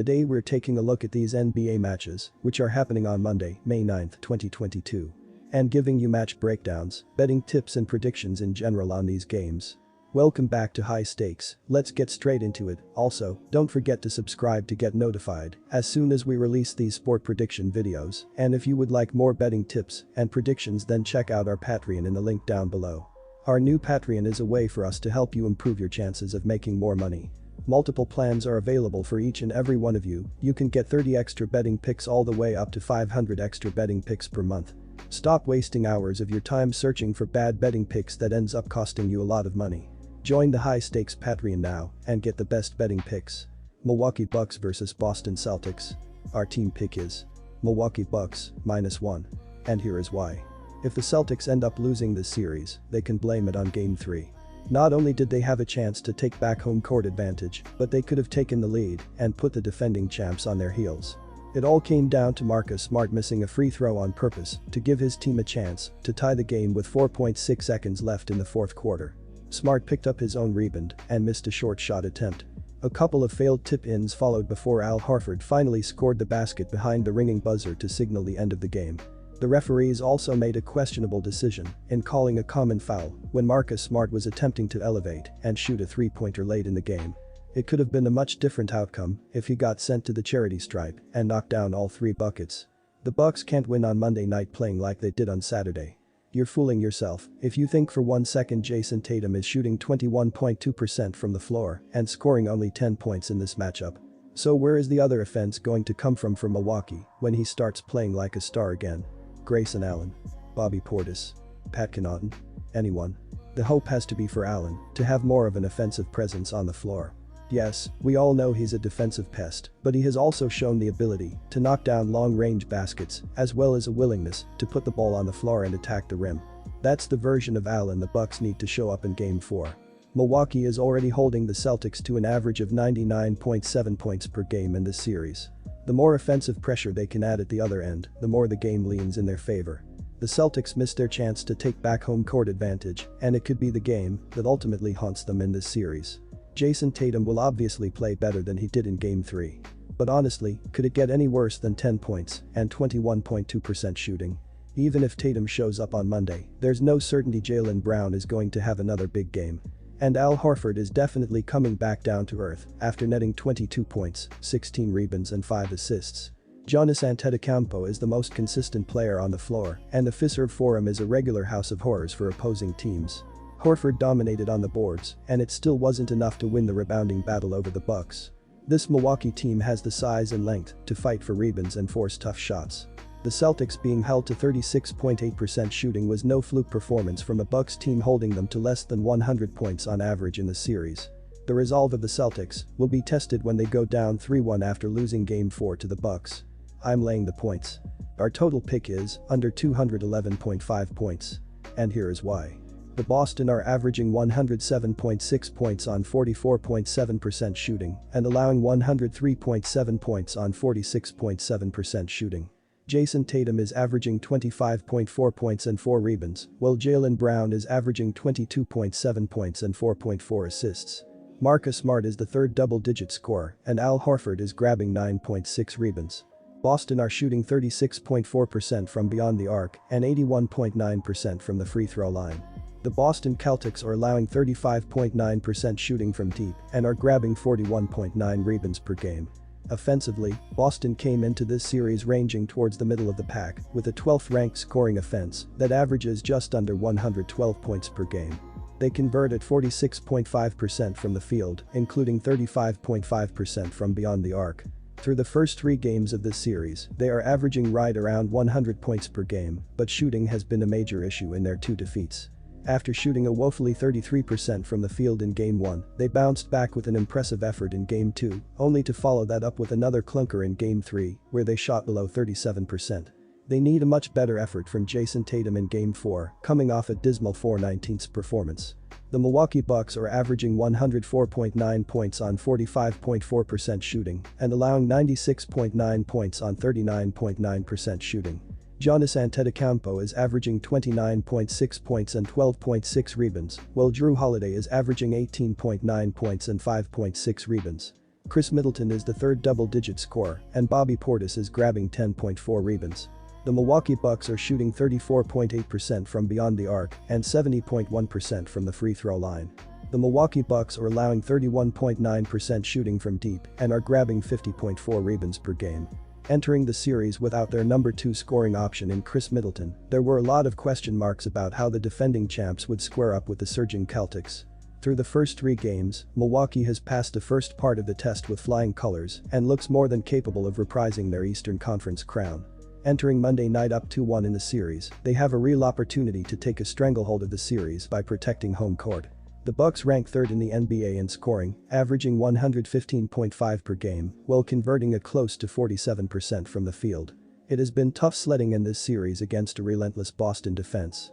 Today we're taking a look at these NBA matches, which are happening on Monday, May 9, 2022. And giving you match breakdowns, betting tips and predictions in general on these games. Welcome back to High Stakes, let's get straight into it. Also, don't forget to subscribe to get notified as soon as we release these sport prediction videos, and if you would like more betting tips and predictions, then check out our Patreon in the link down below. Our new Patreon is a way for us to help you improve your chances of making more money. Multiple plans are available for each and every one of you. You can get 30 extra betting picks all the way up to 500 extra betting picks per month. Stop wasting hours of your time searching for bad betting picks that ends up costing you a lot of money. Join the High Stakes Patreon now and get the best betting picks. Milwaukee Bucks vs Boston Celtics. Our team pick is Milwaukee Bucks -1. And here is why. If the Celtics end up losing this series, they can blame it on Game 3. Not only did they have a chance to take back home court advantage, but they could have taken the lead and put the defending champs on their heels. It all came down to Marcus Smart missing a free throw on purpose to give his team a chance to tie the game with 4.6 seconds left in the fourth quarter. Smart picked up his own rebound and missed a short shot attempt. A couple of failed tip-ins followed before Al Horford finally scored the basket behind the ringing buzzer to signal the end of the game. The referees also made a questionable decision in calling a common foul when Marcus Smart was attempting to elevate and shoot a three-pointer late in the game. It could have been a much different outcome if he got sent to the charity stripe and knocked down all three buckets. The Bucks can't win on Monday night playing like they did on Saturday. You're fooling yourself if you think for 1 second Jason Tatum is shooting 21.2% from the floor and scoring only 10 points in this matchup. So where is the other offense going to come from for Milwaukee when he starts playing like a star again? Grayson Allen, Bobby Portis, Pat Connaughton, anyone? The hope has to be for Allen to have more of an offensive presence on the floor. Yes, we all know he's a defensive pest, but he has also shown the ability to knock down long-range baskets as well as a willingness to put the ball on the floor and attack the rim. That's the version of Allen the Bucks need to show up in Game 4. Milwaukee is already holding the Celtics to an average of 99.7 points per game in this series. The more offensive pressure they can add at the other end, the more the game leans in their favor. The Celtics missed their chance to take back home court advantage, and it could be the game that ultimately haunts them in this series. Jason Tatum will obviously play better than he did in Game 3. But honestly, could it get any worse than 10 points and 21.2% shooting? Even if Tatum shows up on Monday, there's no certainty Jaylen Brown is going to have another big game. And Al Horford is definitely coming back down to earth after netting 22 points, 16 rebounds and 5 assists. Giannis Antetokounmpo is the most consistent player on the floor, and the Fiserv Forum is a regular house of horrors for opposing teams. Horford dominated on the boards, and it still wasn't enough to win the rebounding battle over the Bucks. This Milwaukee team has the size and length to fight for rebounds and force tough shots. The Celtics being held to 36.8% shooting was no fluke performance from a Bucks team holding them to less than 100 points on average in the series. The resolve of the Celtics will be tested when they go down 3-1 after losing Game 4 to the Bucks. I'm laying the points. Our total pick is under 211.5 points. And here is why. The Boston are averaging 107.6 points on 44.7% shooting and allowing 103.7 points on 46.7% shooting. Jason Tatum is averaging 25.4 points and 4 rebounds, while Jaylen Brown is averaging 22.7 points and 4.4 assists. Marcus Smart is the third double-digit scorer, and Al Horford is grabbing 9.6 rebounds. Boston are shooting 36.4% from beyond the arc and 81.9% from the free throw line. The Boston Celtics are allowing 35.9% shooting from deep and are grabbing 41.9 rebounds per game. Offensively, Boston came into this series ranging towards the middle of the pack with a 12th-ranked scoring offense that averages just under 112 points per game. They convert at 46.5% from the field, including 35.5% from beyond the arc. Through the first 3 games of this series, they are averaging right around 100 points per game, but shooting has been a major issue in their 2 defeats. After shooting a woefully 33% from the field in Game 1, they bounced back with an impressive effort in Game 2, only to follow that up with another clunker in Game 3, where they shot below 37%. They need a much better effort from Jason Tatum in Game 4, coming off a dismal 4/19 performance. The Milwaukee Bucks are averaging 104.9 points on 45.4% shooting and allowing 96.9 points on 39.9% shooting. Giannis Antetokounmpo is averaging 29.6 points and 12.6 rebounds, while Jrue Holiday is averaging 18.9 points and 5.6 rebounds. Chris Middleton is the third double-digit scorer, and Bobby Portis is grabbing 10.4 rebounds. The Milwaukee Bucks are shooting 34.8% from beyond the arc and 70.1% from the free throw line. The Milwaukee Bucks are allowing 31.9% shooting from deep and are grabbing 50.4 rebounds per game. Entering the series without their number 2 scoring option in Chris Middleton, there were a lot of question marks about how the defending champs would square up with the surging Celtics. Through the first 3 games, Milwaukee has passed the first part of the test with flying colors and looks more than capable of reprising their Eastern Conference crown. Entering Monday night up 2-1 in the series, they have a real opportunity to take a stranglehold of the series by protecting home court. The Bucks rank 3rd in the NBA in scoring, averaging 115.5 per game, while converting a close to 47% from the field. It has been tough sledding in this series against a relentless Boston defense.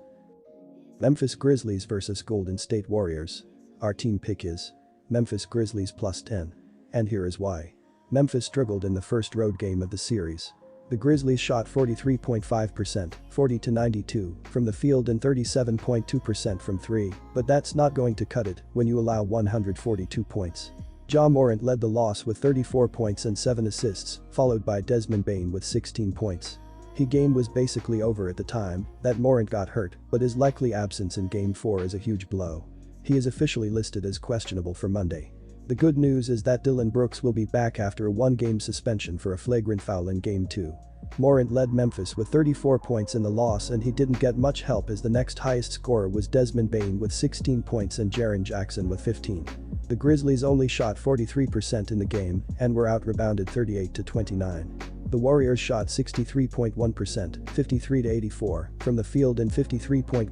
Memphis Grizzlies vs Golden State Warriors. Our team pick is Memphis Grizzlies +10. And here is why. Memphis struggled in the first road game of the series. The Grizzlies shot 43.5%, 40-92, from the field and 37.2% from 3, but that's not going to cut it when you allow 142 points. Ja Morant led the loss with 34 points and 7 assists, followed by Desmond Bane with 16 points. His game was basically over at the time that Morant got hurt, but his likely absence in Game 4 is a huge blow. He is officially listed as questionable for Monday. The good news is that Dillon Brooks will be back after a 1-game suspension for a flagrant foul in Game 2. Morant led Memphis with 34 points in the loss, and he didn't get much help as the next highest scorer was Desmond Bane with 16 points and Jaren Jackson with 15. The Grizzlies only shot 43% in the game and were out-rebounded 38-29. The Warriors shot 63.1%, 53-84, from the field and 53.1%,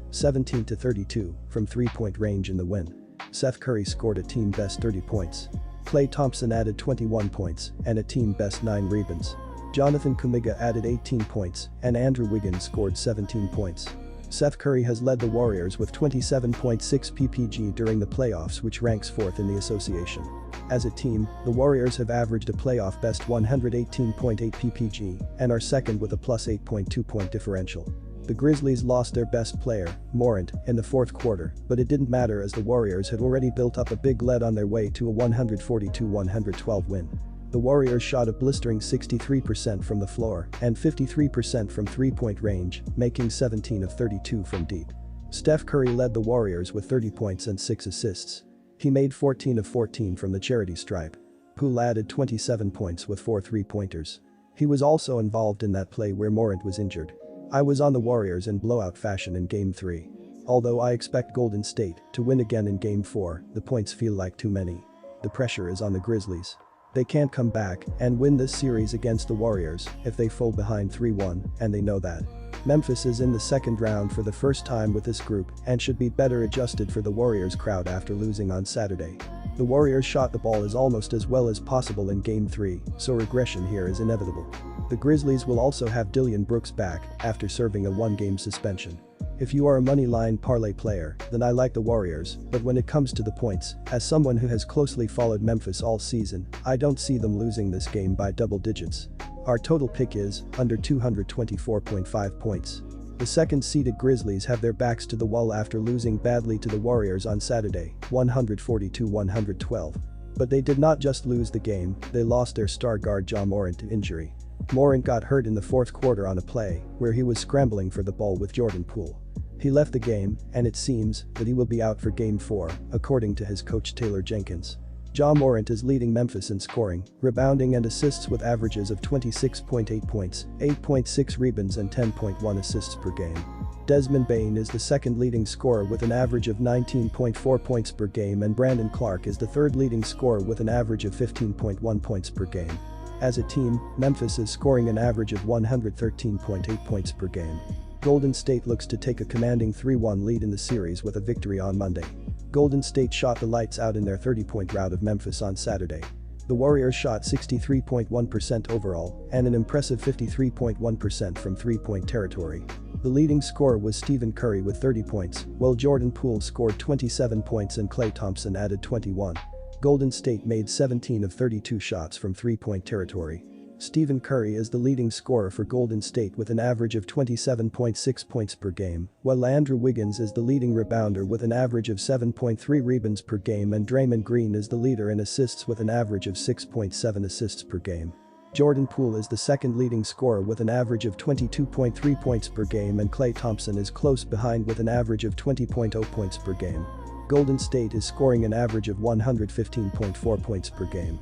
17-32, from three-point range in the win. Seth Curry scored a team-best 30 points. Klay Thompson added 21 points and a team-best 9 rebounds. Jonathan Kuminga added 18 points and Andrew Wiggins scored 17 points. Seth Curry has led the Warriors with 27.6 ppg during the playoffs, which ranks 4th in the association. As a team, the Warriors have averaged a playoff best 118.8 ppg and are second with a plus 8.2 point differential. The Grizzlies lost their best player, Morant, in the fourth quarter, but it didn't matter as the Warriors had already built up a big lead on their way to a 142-112 win. The Warriors shot a blistering 63% from the floor and 53% from three-point range, making 17 of 32 from deep. Steph Curry led the Warriors with 30 points and 6 assists. He made 14 of 14 from the charity stripe. Poole added 27 points with 4 three-pointers. He was also involved in that play where Morant was injured. I was on the Warriors in blowout fashion in Game 3. Although I expect Golden State to win again in Game 4, the points feel like too many. The pressure is on the Grizzlies. They can't come back and win this series against the Warriors if they fall behind 3-1, and they know that. Memphis is in the second round for the first time with this group and should be better adjusted for the Warriors crowd after losing on Saturday. The Warriors shot the ball as almost as well as possible in Game 3, so regression here is inevitable. The Grizzlies will also have Dillon Brooks back after serving a 1-game suspension. If you are a moneyline parlay player, then I like the Warriors, but when it comes to the points, as someone who has closely followed Memphis all season, I don't see them losing this game by double digits. Our total pick is under 224.5 points. The second-seeded Grizzlies have their backs to the wall after losing badly to the Warriors on Saturday, 142-112. But they did not just lose the game, they lost their star guard Ja Morant to injury. Morant got hurt in the fourth quarter on a play where he was scrambling for the ball with Jordan Poole. He left the game, and it seems that he will be out for Game 4, according to his coach Taylor Jenkins. Ja Morant is leading Memphis in scoring, rebounding and assists with averages of 26.8 points, 8.6 rebounds and 10.1 assists per game. Desmond Bane is the second leading scorer with an average of 19.4 points per game, and Brandon Clark is the third leading scorer with an average of 15.1 points per game. As a team, Memphis is scoring an average of 113.8 points per game. Golden State looks to take a commanding 3-1 lead in the series with a victory on Monday. Golden State shot the lights out in their 30-point rout of Memphis on Saturday. The Warriors shot 63.1% overall and an impressive 53.1% from three-point territory. The leading scorer was Stephen Curry with 30 points, while Jordan Poole scored 27 points and Klay Thompson added 21. Golden State made 17 of 32 shots from three-point territory. Stephen Curry is the leading scorer for Golden State with an average of 27.6 points per game, while Andrew Wiggins is the leading rebounder with an average of 7.3 rebounds per game, and Draymond Green is the leader in assists with an average of 6.7 assists per game. Jordan Poole is the second leading scorer with an average of 22.3 points per game, and Klay Thompson is close behind with an average of 20.0 points per game. Golden State is scoring an average of 115.4 points per game.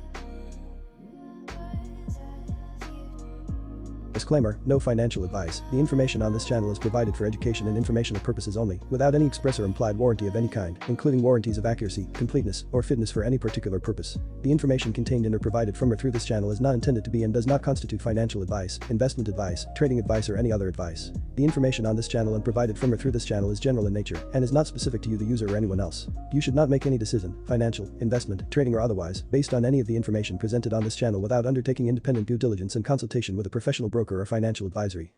Disclaimer: no financial advice. The information on this channel is provided for education and informational purposes only, without any express or implied warranty of any kind, including warranties of accuracy, completeness, or fitness for any particular purpose. The information contained in or provided from or through this channel is not intended to be and does not constitute financial advice, investment advice, trading advice, or any other advice. The information on this channel and provided from or through this channel is general in nature and is not specific to you, the user, or anyone else. You should not make any decision, financial, investment, trading, or otherwise, based on any of the information presented on this channel without undertaking independent due diligence and consultation with a professional broker or financial advisory.